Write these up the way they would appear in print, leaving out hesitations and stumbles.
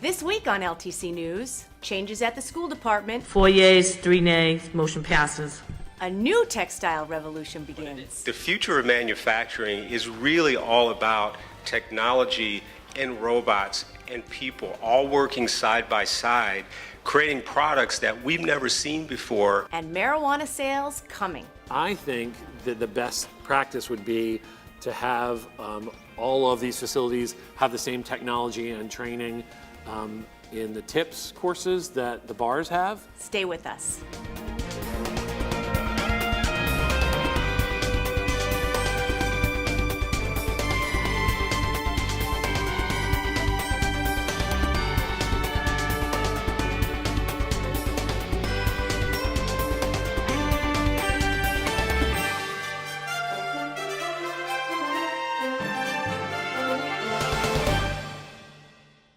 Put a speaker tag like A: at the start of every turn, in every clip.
A: This week on LTC News, changes at the school department.
B: 4 yeas, 3 nays, motion passes.
A: A new textile revolution begins.
C: The future of manufacturing is really all about technology and robots and people all working side by side, creating products that we've never seen before.
A: And marijuana sales coming.
D: I think that the best practice would be to have all of these facilities have the same technology and training in the tips courses that the bars have.
A: Stay with us.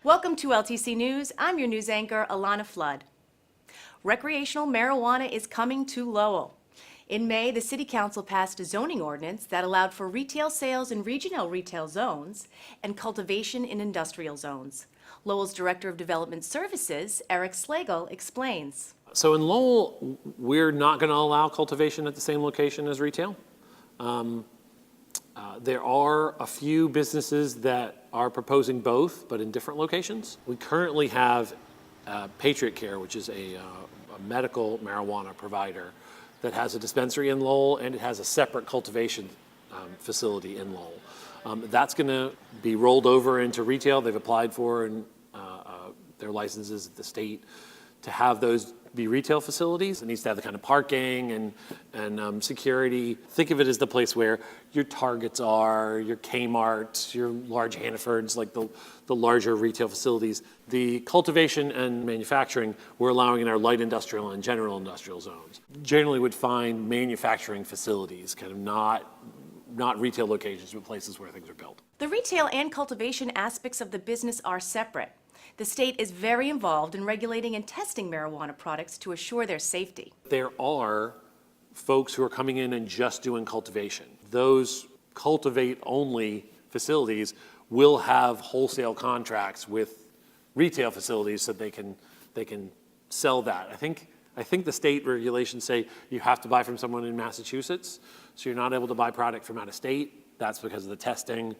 A: Welcome to LTC News. I'm your news anchor, Alanna Flood. Recreational marijuana is coming to Lowell. In May, the City Council passed a zoning ordinance that allowed for retail sales in regional retail zones and cultivation in industrial zones. Lowell's Director of Development Services, Eric Slagle, explains.
D: So in Lowell, we're not going to allow cultivation at the same location as retail. There are a few businesses that are proposing both, but in different locations. We currently have Patriot Care, which is a medical marijuana provider that has a dispensary in Lowell, and it has a separate cultivation facility in Lowell. That's going to be rolled over into retail. They've applied for their licenses at the state to have those be retail facilities. It needs to have the kind of parking and security. Think of it as the place where your Targets are, your Kmarts, your large Hannafords, like the larger retail facilities. The cultivation and manufacturing we're allowing in our light industrial and general industrial zones. Generally would find manufacturing facilities, kind of not retail locations, but places where things are built.
A: The retail and cultivation aspects of the business are separate. The state is very involved in regulating and testing marijuana products to assure their safety.
D: There are folks who are coming in and just doing cultivation. Those cultivate-only facilities will have wholesale contracts with retail facilities so they can sell that. I think the state regulations say you have to buy from someone in Massachusetts, so you're not able to buy product from out of state. That's because of the testing.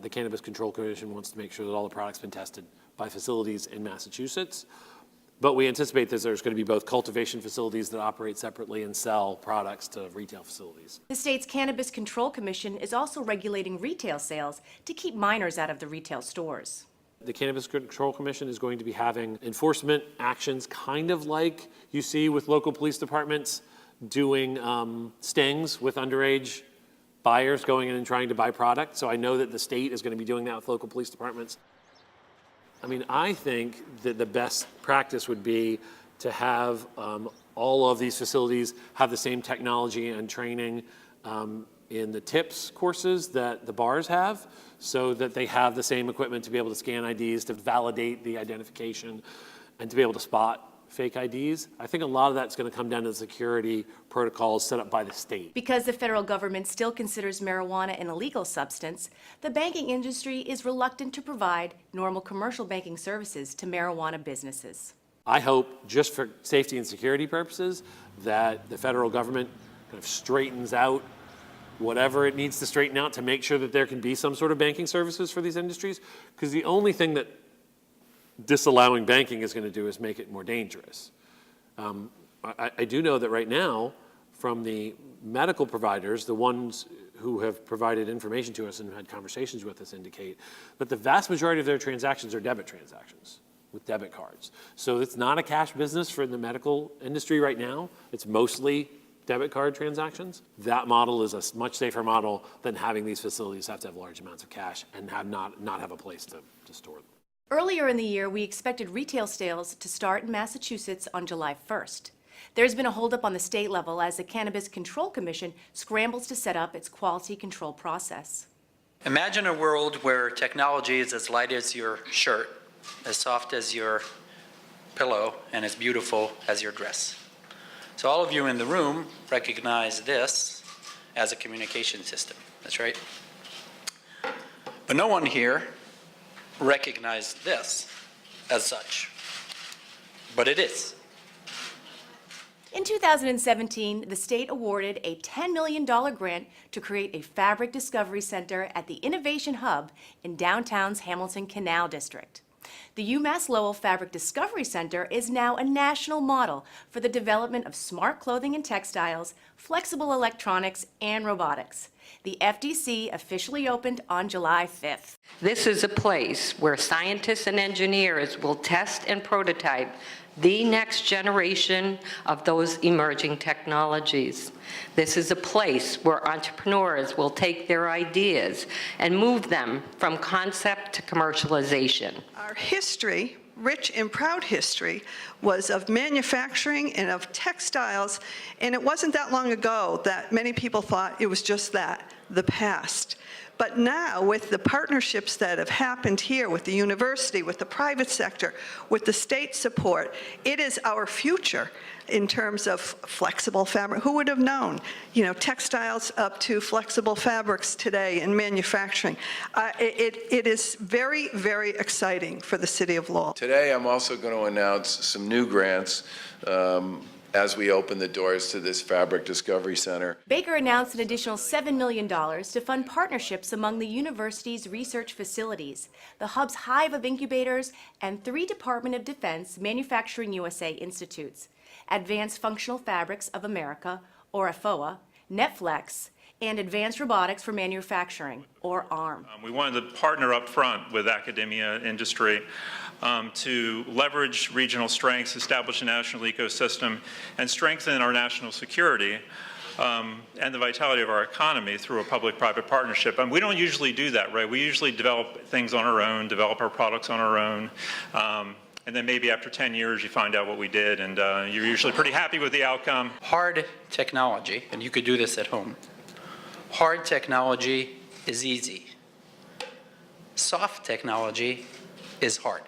D: The Cannabis Control Commission wants to make sure that all the product's been tested by facilities in Massachusetts. But we anticipate that there's going to be both cultivation facilities that operate separately and sell products to retail facilities.
A: The state's Cannabis Control Commission is also regulating retail sales to keep minors out of the retail stores.
D: The Cannabis Control Commission is going to be having enforcement actions kind of like you see with local police departments doing stings with underage buyers going in and trying to buy product. So I know that the state is going to be doing that with local police departments. I mean, I think that the best practice would be to have all of these facilities have the same technology and training in the tips courses that the bars have, so that they have the same equipment to be able to scan IDs, to validate the identification, and to be able to spot fake IDs. I think a lot of that's going to come down to the security protocols set up by the state.
A: Because the federal government still considers marijuana an illegal substance, the banking industry is reluctant to provide normal commercial banking services to marijuana businesses.
D: I hope, just for safety and security purposes, that the federal government kind of straightens out whatever it needs to straighten out to make sure that there can be some sort of banking services for these industries, because the only thing that disallowing banking is going to do is make it more dangerous. I do know that right now, from the medical providers, the ones who have provided information to us and had conversations with us indicate that the vast majority of their transactions are debit transactions with debit cards. So it's not a cash business for the medical industry right now. It's mostly debit card transactions. That model is a much safer model than having these facilities have to have large amounts of cash and not have a place to store them.
A: Earlier in the year, we expected retail sales to start in Massachusetts on July 1st. There's been a holdup on the state level as the Cannabis Control Commission scrambles to set up its quality control process.
E: Imagine a world where technology is as light as your shirt, as soft as your pillow, and as beautiful as your dress. So all of you in the room recognize this as a communication system. That's right. But no one here recognize this as such, but it is.
A: In 2017, the state awarded a $10 million grant to create a fabric discovery center at the Innovation Hub in downtown's Hamilton Canal District. The UMass Lowell Fabric Discovery Center is now a national model for the development of smart clothing and textiles, flexible electronics, and robotics. The FDC officially opened on July 5th.
F: This is a place where scientists and engineers will test and prototype the next generation of those emerging technologies. This is a place where entrepreneurs will take their ideas and move them from concept to commercialization.
G: Our history, rich and proud history, was of manufacturing and of textiles, and it wasn't that long ago that many people thought it was just that, the past. But now, with the partnerships that have happened here with the university, with the private sector, with the state support, it is our future in terms of flexible fabric. Who would have known? You know, textiles up to flexible fabrics today in manufacturing. It is very, very exciting for the city of Lowell.
H: Today, I'm also going to announce some new grants as we open the doors to this Fabric Discovery Center.
A: Baker announced an additional $7 million to fund partnerships among the university's research facilities, the hub's hive of incubators, and 3 Department of Defense Manufacturing USA institutes: Advanced Functional Fabrics of America, or AFOA, Netflex, and Advanced Robotics for Manufacturing, or ARM.
I: We wanted to partner up front with academia, industry, to leverage regional strengths, establish a national ecosystem, and strengthen our national security and the vitality of our economy through a public-private partnership. And we don't usually do that, right? We usually develop things on our own, develop our products on our own, and then maybe after 10 years you find out what we did, and you're usually pretty happy with the outcome.
E: Hard technology, and you could do this at home. Hard technology is easy. Soft technology is hard.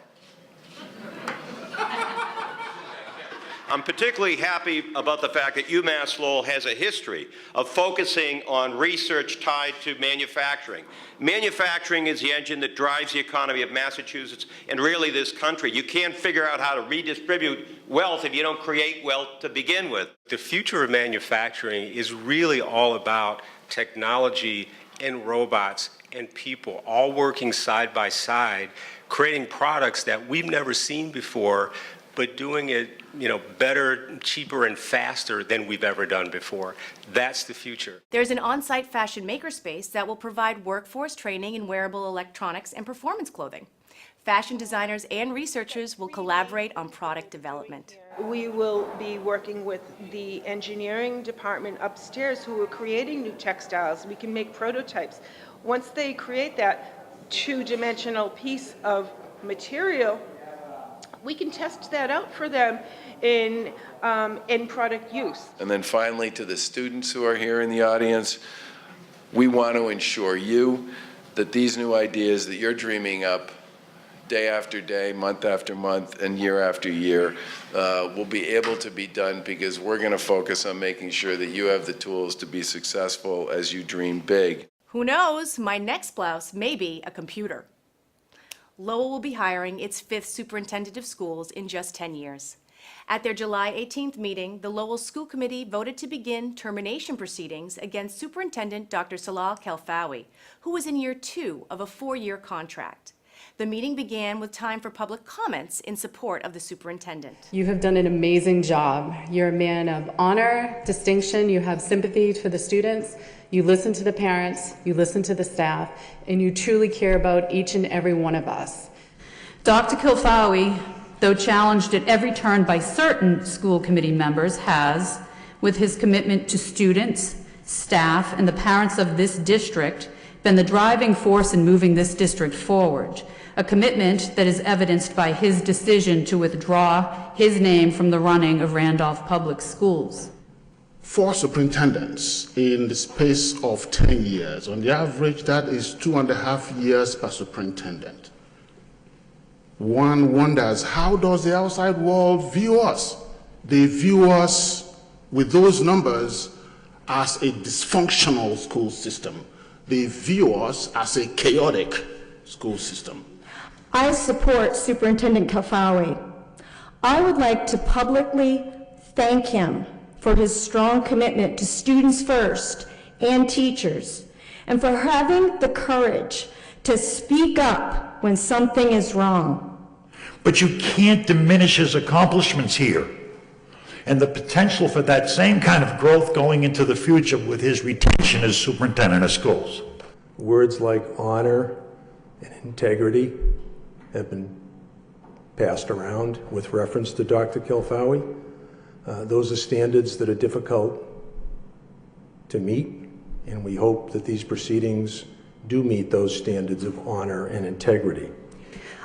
J: I'm particularly happy about the fact that UMass Lowell has a history of focusing on research tied to manufacturing. Manufacturing is the engine that drives the economy of Massachusetts and really this country. You can't figure out how to redistribute wealth if you don't create wealth to begin with.
C: The future of manufacturing is really all about technology and robots and people all working side by side, creating products that we've never seen before, but doing it, better, cheaper, and faster than we've ever done before. That's the future.
A: There's an on-site fashion makerspace that will provide workforce training in wearable electronics and performance clothing. Fashion designers and researchers will collaborate on product development.
K: We will be working with the engineering department upstairs who are creating new textiles. We can make prototypes. Once they create that 2-dimensional piece of material, we can test that out for them in product use.
H: And then finally, to the students who are here in the audience, we want to ensure you that these new ideas that you're dreaming up day after day, month after month, and year after year will be able to be done, because we're going to focus on making sure that you have the tools to be successful as you dream big.
A: Who knows, my next blouse may be a computer. Lowell will be hiring its 5th superintendent of schools in just 10 years. At their July 18th meeting, the Lowell School Committee voted to begin termination proceedings against Superintendent Dr. Salah Khelfaoui, who was in year 2 of a 4-year contract. The meeting began with time for public comments in support of the superintendent.
L: You have done an amazing job. You're a man of honor, distinction, you have sympathy for the students, you listen to the parents, you listen to the staff, and you truly care about each and every one of us.
M: Dr. Khelfaoui, though challenged at every turn by certain school committee members, has, with his commitment to students, staff, and the parents of this district, been the driving force in moving this district forward, a commitment that is evidenced by his decision to withdraw his name from the running of Randolph Public Schools.
N: 4 superintendents in the space of 10 years. On the average, that is 2.5 years per superintendent. One wonders, how does the outside world view us? They view us with those numbers as a dysfunctional school system. They view us as a chaotic school system.
O: I support Superintendent Khelfaoui. I would like to publicly thank him for his strong commitment to students first and teachers, and for having the courage to speak up when something is wrong.
P: But you can't diminish his accomplishments here and the potential for that same kind of growth going into the future with his retention as superintendent of schools.
Q: Words like honor and integrity have been passed around with reference to Dr. Khelfaoui. Those are standards that are difficult to meet, and we hope that these proceedings do meet those standards of honor and integrity.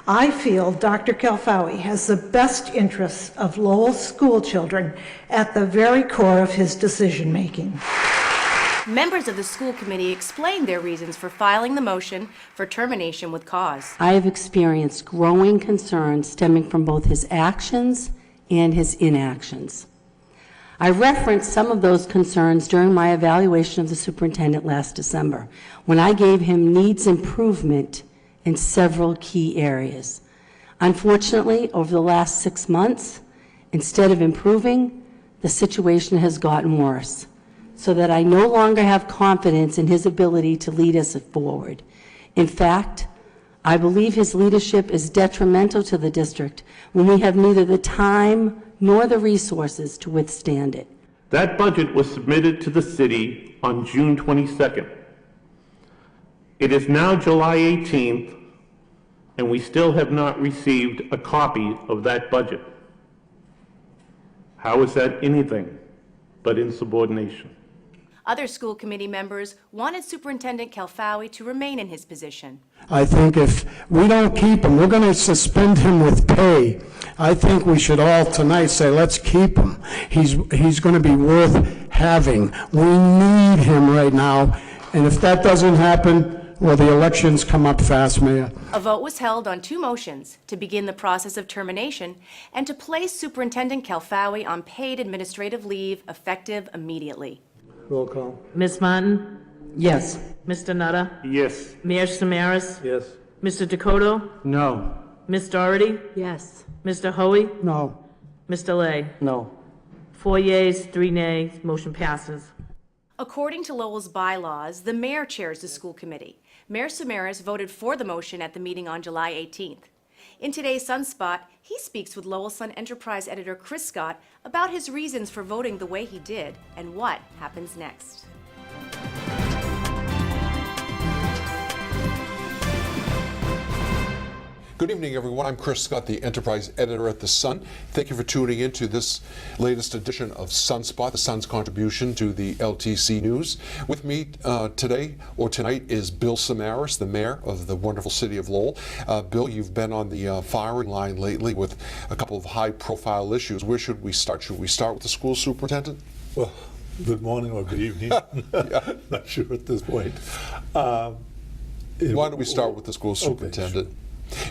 R: I feel Dr. Khelfaoui has the best interests of Lowell school children at the very core of his decision-making.
A: Members of the school committee explained their reasons for filing the motion for termination with cause.
S: I have experienced growing concerns stemming from both his actions and his inactions. I referenced some of those concerns during my evaluation of the superintendent last December, when I gave him needs improvement in several key areas. Unfortunately, over the last 6 months, instead of improving, the situation has gotten worse, so that I no longer have confidence in his ability to lead us forward. In fact, I believe his leadership is detrimental to the district when we have neither the time nor the resources to withstand it.
T: That budget was submitted to the city on June 22nd. It is now July 18th, and we still have not received a copy of that budget. How is that anything but insubordination?
A: Other school committee members wanted Superintendent Khelfaoui to remain in his position.
U: I think if we don't keep him, we're going to suspend him with pay. I think we should all tonight say, let's keep him. He's going to be worth having. We need him right now. And if that doesn't happen, well, the elections come up fast, Mayor.
A: A vote was held on 2 motions to begin the process of termination and to place Superintendent Khelfaoui on paid administrative leave effective immediately.
Q: Roll call.
B: Ms. Martin?
U: Yes.
B: Mr. Nutter?
T: Yes.
B: Mayor Samaras?
Q: Yes.
B: Mr. Dakota?
U: No.
B: Ms. Doherty?
S: Yes.
B: Mr. Hoey?
U: No.
B: Mr. Lay?
U: No.
B: 4 yeas, 3 nays, motion passes.
A: According to Lowell's bylaws, the mayor chairs the school committee. Mayor Samaras voted for the motion at the meeting on July 18th. In today's Sun Spot, he speaks with Lowell Sun Enterprise editor Chris Scott about his reasons for voting the way he did and what happens next.
V: Good evening, everyone. I'm Chris Scott, the Enterprise Editor at The Sun. Thank you for tuning in to this latest edition of Sun Spot, the Sun's contribution to the LTC News. With me tonight is Bill Samaras, the mayor of the wonderful city of Lowell. Bill, you've been on the firing line lately with a couple of high-profile issues. Where should we start? Should we start with the school superintendent?
W: Well, good morning or good evening. Not sure at this point.
V: Why don't we start with the school superintendent?
W: Okay,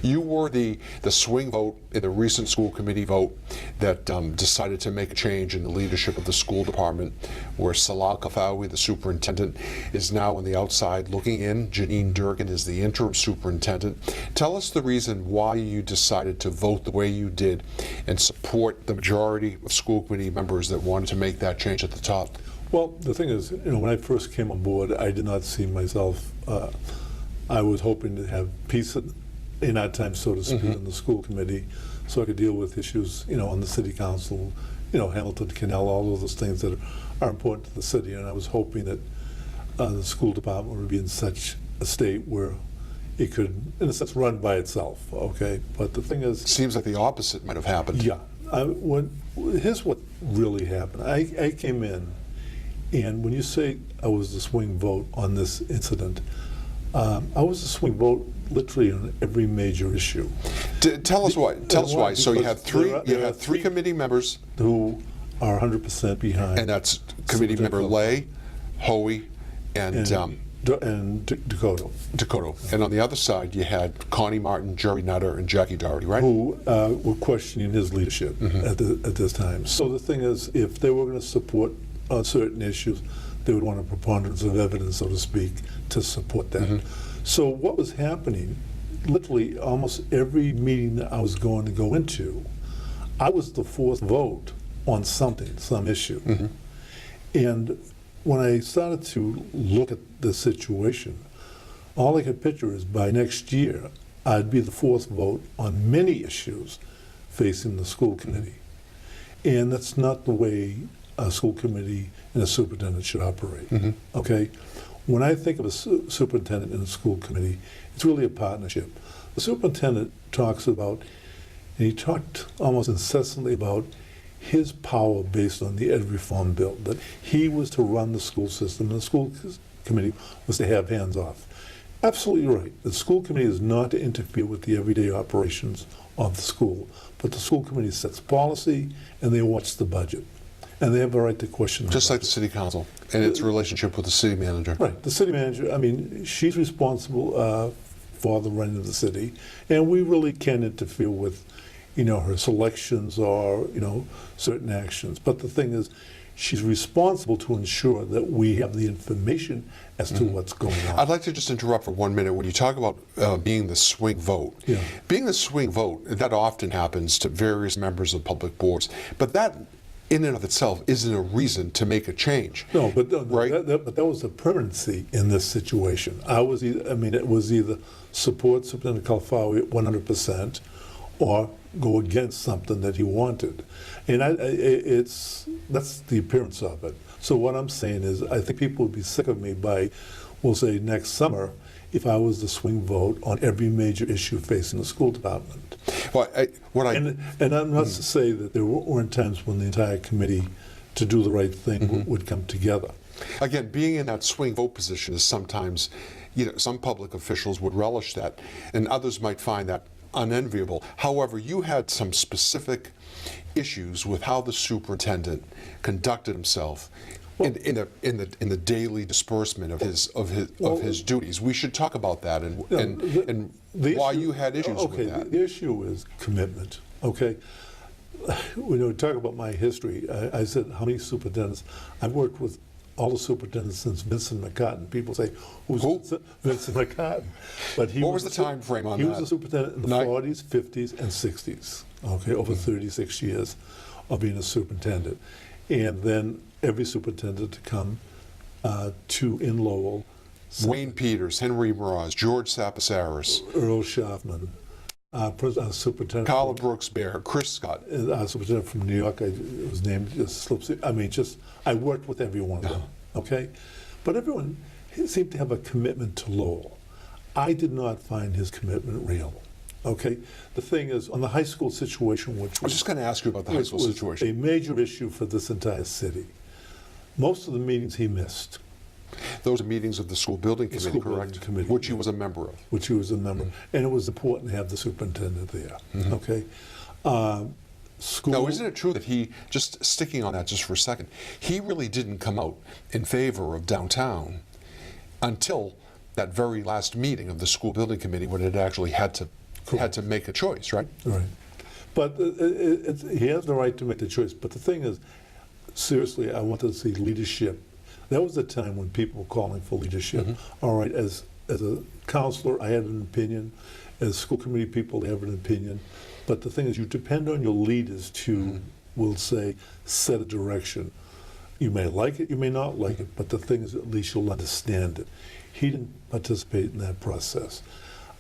V: You were the swing vote in the recent school committee vote that decided to make a change in the leadership of the school department, where Salah Khelfaoui, the superintendent, is now on the outside looking in. Janine Durgan is the interim superintendent. Tell us the reason why you decided to vote the way you did and support the majority of school committee members that wanted to make that change at the top.
W: Well, the thing is, when I first came on board, I did not see myself, I was hoping to have peace in our time, so to speak, in the school committee, so I could deal with issues, on the city council, Hamilton Canal, all of those things that are important to the city. And I was hoping that the school department would be in such a state where it could, in a sense, run by itself. Okay, but the thing is,
V: seems like the opposite might have happened.
W: Yeah, here's what really happened. I came in, and when you say I was the swing vote on this incident, I was the swing vote literally on every major issue.
V: Tell us why. Tell us why. So you have three committee members
W: who are 100% behind,
V: and that's committee member Lay, Hoey, and
W: Dakota.
V: And on the other side, you had Connie Martin, Jerry Nutter, and Jackie Doherty, right?
W: Who were questioning his leadership at this time. So the thing is, if they were going to support on certain issues, they would want a preponderance of evidence, so to speak, to support that. So what was happening literally almost every meeting that I was going to go into, I was the fourth vote on something, some issue. And when I started to look at the situation, all I could picture is by next year, I'd be the fourth vote on many issues facing the school committee. And that's not the way a school committee and a superintendent should operate, okay? When I think of a superintendent and a school committee, it's really a partnership. The superintendent talks about, and he talked almost incessantly about his power based on the Ed Reform Bill, that he was to run the school system and the school committee was to have hands off. Absolutely right. The school committee is not to interfere with the everyday operations of the school, but the school committee sets policy and they watch the budget. And they have a right to question.
V: Just like the city council and its relationship with the city manager.
W: Right. The city manager, I mean, she's responsible for the running of the city, and we really can't interfere with, her selections or, certain actions. But the thing is, she's responsible to ensure that we have the information as to what's going on.
V: I'd like to just interrupt for 1 minute. When you talk about being the swing vote, being the swing vote, that often happens to various members of public boards. But that, in and of itself, isn't a reason to make a change.
W: No, but
V: right?
W: that was a permanency in this situation. It was either support Superintendent Khelfaoui at 100% or go against something that he wanted. And that's the appearance of it. So what I'm saying is, I think people would be sick of me by, we'll say, next summer, if I was the swing vote on every major issue facing the school department.
V: Well,
W: and I'm not to say that there weren't times when the entire committee, to do the right thing, would come together.
V: Again, being in that swing vote position is sometimes, some public officials would relish that, and others might find that unenviable. However, you had some specific issues with how the superintendent conducted himself in the daily disbursement of his duties. We should talk about that and why you had issues with that.
W: The issue is commitment. Okay, when we talk about my history, I said how many superintendents I've worked with. All the superintendents since Vincent McCartan. People say, who's Vincent McCartan? But what was the time frame on that? He was a superintendent in the 40s, 50s, and 60s, okay, over 36 years of being a superintendent. And then every superintendent to come in Lowell.
V: Wayne Peters, Henry Mraz, George Sapasaris,
W: Earl Schaffman, Superintendent
V: Carla Brooks Bear, Chris Scott,
W: Superintendent from New York. Was named just slips. I worked with every one of them. Okay, but everyone seemed to have a commitment to Lowell. I did not find his commitment real. Okay, the thing is, on the high school situation, which
V: I was just going to ask you about the high school situation,
W: a major issue for this entire city. Most of the meetings he missed.
V: Those are meetings of the school building committee, correct? Which he was a member of.
W: Which he was a member. And it was important to have the superintendent there, okay?
V: Now, isn't it true that he, just sticking on that just for a second, he really didn't come out in favor of downtown until that very last meeting of the school building committee when it actually had to make a choice, right?
W: Right. But he has the right to make the choice. But the thing is, seriously, I want to see leadership. That was the time when people were calling for leadership. All right, as a counselor, I had an opinion. As school committee people, they have an opinion. But the thing is, you depend on your leaders to, we'll say, set a direction. You may like it, you may not like it, but the thing is, at least you'll understand it. He didn't participate in that process.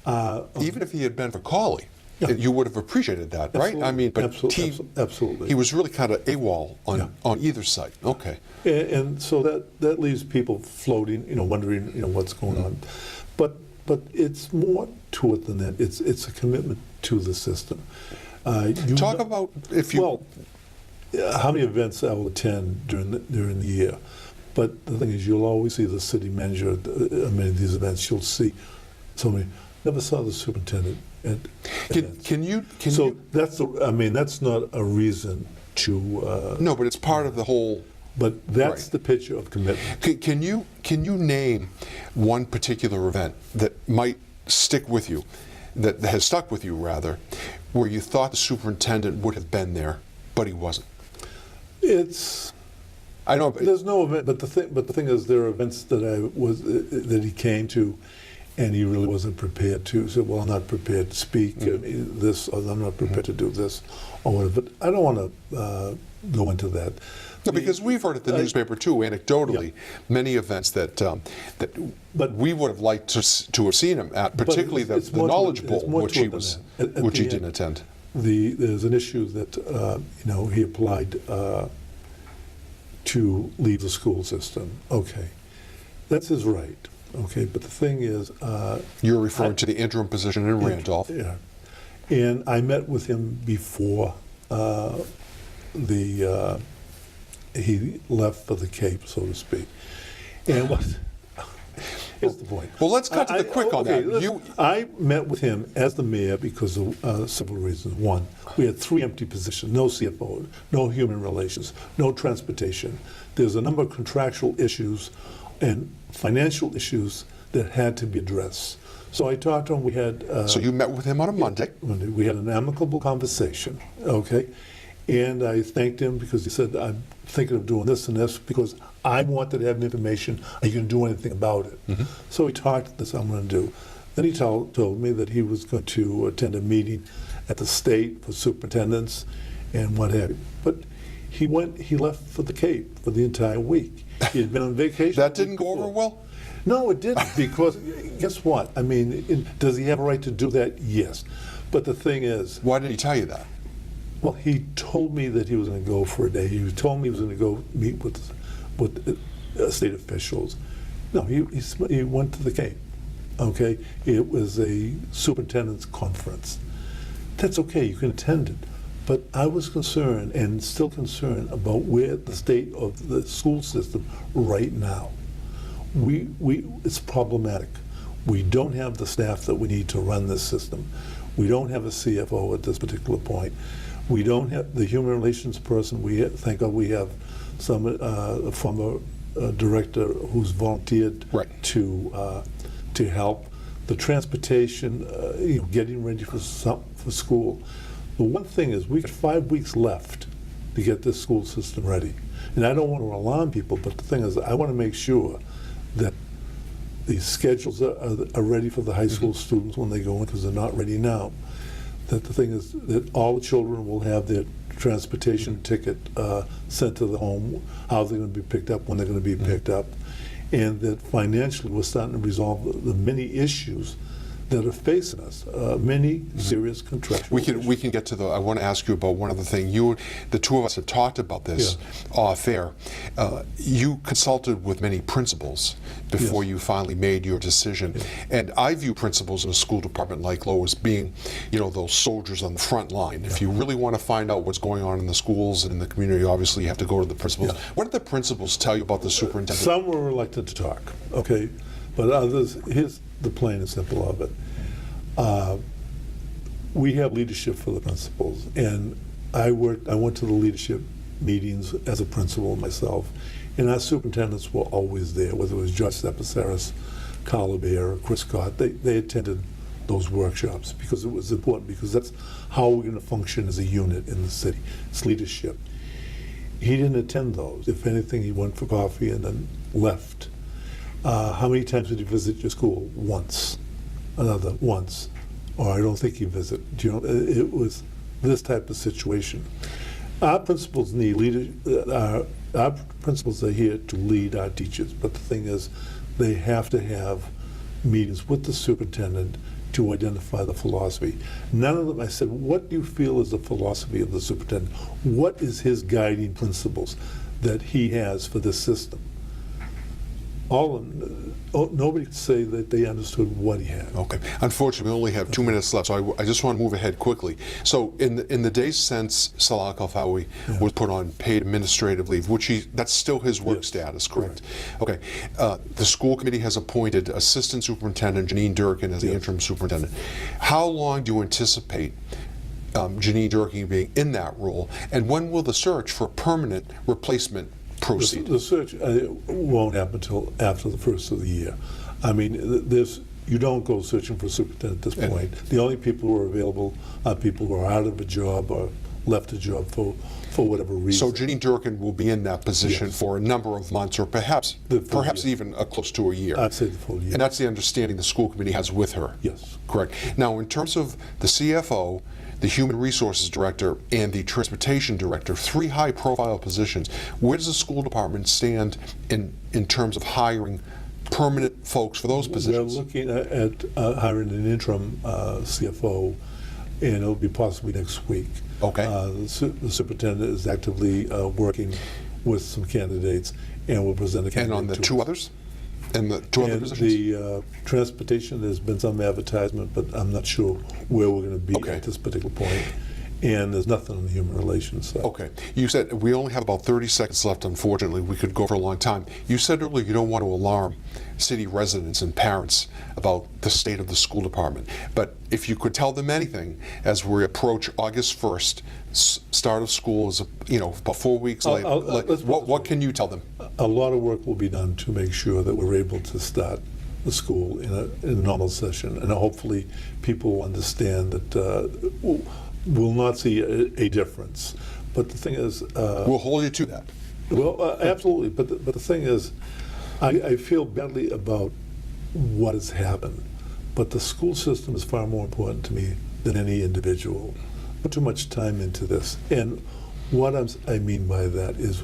V: Even if he had been for Cawley, you would have appreciated that, right?
W: Absolutely.
V: I mean, but
W: absolutely.
V: He was really kind of AWOL on either side. Okay.
W: And so that leaves people floating, wondering, what's going on. But it's more to it than that. It's a commitment to the system.
V: Talk about
W: how many events I will attend during the year. But the thing is, you'll always see the city manager at many of these events. You'll see somebody. Never saw the superintendent. That's not a reason to.
V: No, but it's part of the whole.
W: But that's the picture of commitment.
V: Can you name one particular event that might stick with you, that has stuck with you rather, where you thought the superintendent would have been there, but he wasn't?
W: I know there's no event, but the thing is, there are events that he came to, and he really wasn't prepared to. He said, well, I'm not prepared to speak this, or I'm not prepared to do this, or whatever. But I don't want to go into that.
V: No, because we've heard at the newspaper too, anecdotally, many events that that we would have liked to have seen him at, particularly the Knowledge Bowl, which he didn't attend.
W: There's an issue that he applied to leave the school system. Okay, that's his right. Okay, but the thing is,
V: you're referring to the interim position in Randolph.
W: Yeah, and I met with him before he left for the Cape, so to speak. And here's the point.
V: Well, let's cut to the quick on that.
W: I met with him as the mayor because of several reasons. One, we had 3 empty positions: no CFO, no human relations, no transportation. There's a number of contractual issues and financial issues that had to be addressed. So I talked to him. We had.
V: So you met with him on a Monday.
W: We had an amicable conversation. Okay. And I thanked him because he said, I'm thinking of doing this and this because I wanted to have information. Are you going to do anything about it? So we talked, this I'm going to do. Then he told me that he was going to attend a meeting at the state for superintendents and what have you. But he left for the Cape for the entire week. He had been on vacation.
V: That didn't go over well?
W: No, it didn't, because guess what? I mean, does he have a right to do that? Yes. But the thing is...
V: Why didn't he tell you that?
W: Well, he told me that he was going to go for a day. He told me he was going to go meet with state officials. No, he went to the Cape. Okay, it was a superintendent's conference. That's okay. You can attend it. But I was concerned, and still concerned, about where the state of the school system right now. It's problematic. We don't have the staff that we need to run this system. We don't have a CFO at this particular point. We don't have the human relations person. Thank God we have some former director who's volunteered to help. The transportation, getting ready for school. The one thing is, we got 5 weeks left to get this school system ready. And I don't want to alarm people, but the thing is, I want to make sure that the schedules are ready for the high school students when they go in, because they're not ready now. That the thing is that all the children will have their transportation ticket sent to the home, how they're going to be picked up, when they're going to be picked up, and that financially we're starting to resolve the many issues that are facing us, many serious contractual issues.
V: We can get to I want to ask you about one other thing. The two of us had talked about this off air. You consulted with many principals before you finally made your decision. And I view principals in a school department like Lowell as being, those soldiers on the front line. If you really want to find out what's going on in the schools and in the community, obviously you have to go to the principals. What did the principals tell you about the superintendent?
W: Some were reluctant to talk, okay? But others, here's the plain and simple of it. We have leadership for the principals, and I went to the leadership meetings as a principal myself, and our superintendents were always there, whether it was Judge Sapasaris, Carla Bear, or Chris Scott. They attended those workshops because it was important, because that's how we're going to function as a unit in the city. It's leadership. He didn't attend those. If anything, he went for coffee and then left. How many times did you visit your school? Once. Another once. Or I don't think he visited. It was this type of situation. Our principals need leaders. Our principals are here to lead our teachers, but the thing is, they have to have meetings with the superintendent to identify the philosophy. None of them, I said, what do you feel is the philosophy of the superintendent? What is his guiding principles that he has for this system? Nobody could say that they understood what he had.
V: Okay. Unfortunately, we only have 2 minutes left, so I just want to move ahead quickly. So in the days since Salah Khelfaoui was put on paid administrative leave, that's still his work status, correct? Okay. The school committee has appointed Assistant Superintendent Janine Durkin as the interim superintendent. How long do you anticipate Janine Durkin being in that role, and when will the search for a permanent replacement proceed?
W: The search won't happen until after the first of the year. I mean, you don't go searching for a superintendent at this point. The only people who are available are people who are out of a job or left the job for whatever reason.
V: So Janine Durkin will be in that position for a number of months, or perhaps even close to a year.
W: I'd say the full year.
V: And that's the understanding the school committee has with her.
W: Yes.
V: Correct. Now, in terms of the CFO, the Human Resources Director, and the Transportation Director, 3 high-profile positions, where does the school department stand in terms of hiring permanent folks for those positions?
W: We're looking at hiring an interim CFO, and it'll be possibly next week.
V: Okay.
W: The superintendent is actively working with some candidates, and will present a candidate.
V: And on the
W: to
V: 2
W: us.
V: others? And the 2 other positions?
W: The transportation, there's been some advertisement, but I'm not sure where we're going to be at this particular point. And there's nothing on the human relations side.
V: Okay. You said we only have about 30 seconds left, unfortunately. We could go for a long time. You said earlier you don't want to alarm city residents and parents about the state of the school department. But if you could tell them anything as we approach August 1st, start of school is, about 4 weeks later, what can you tell them?
W: A lot of work will be done to make sure that we're able to start the school in a normal session. And hopefully people understand that we'll not see a difference. But the thing is...
V: we'll hold you to that.
W: Well, absolutely. But the thing is, I feel badly about what has happened. But the school system is far more important to me than any individual. Put too much time into this. And what I mean by that is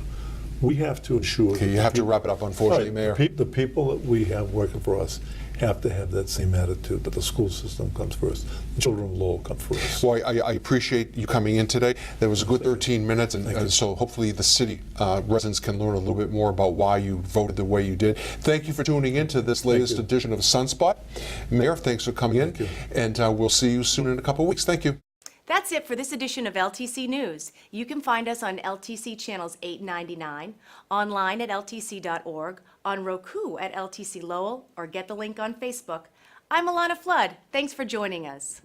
W: we have to ensure...
V: Okay, you have to wrap it up, unfortunately, Mayor.
W: The people that we have working for us have to have that same attitude, that the school system comes first. The children of Lowell come first.
V: Well, I appreciate you coming in today. There was a good 13 minutes, and so hopefully the city residents can learn a little bit more about why you voted the way you did. Thank you for tuning in to this latest edition of Sun Spot. Mayor, thanks for coming in, and we'll see you soon in a couple of weeks. Thank you.
A: That's it for this edition of LTC News. You can find us on LTC channels 899, online at ltc.org, on Roku at LTC Lowell, or get the link on Facebook. I'm Alanna Flood. Thanks for joining us.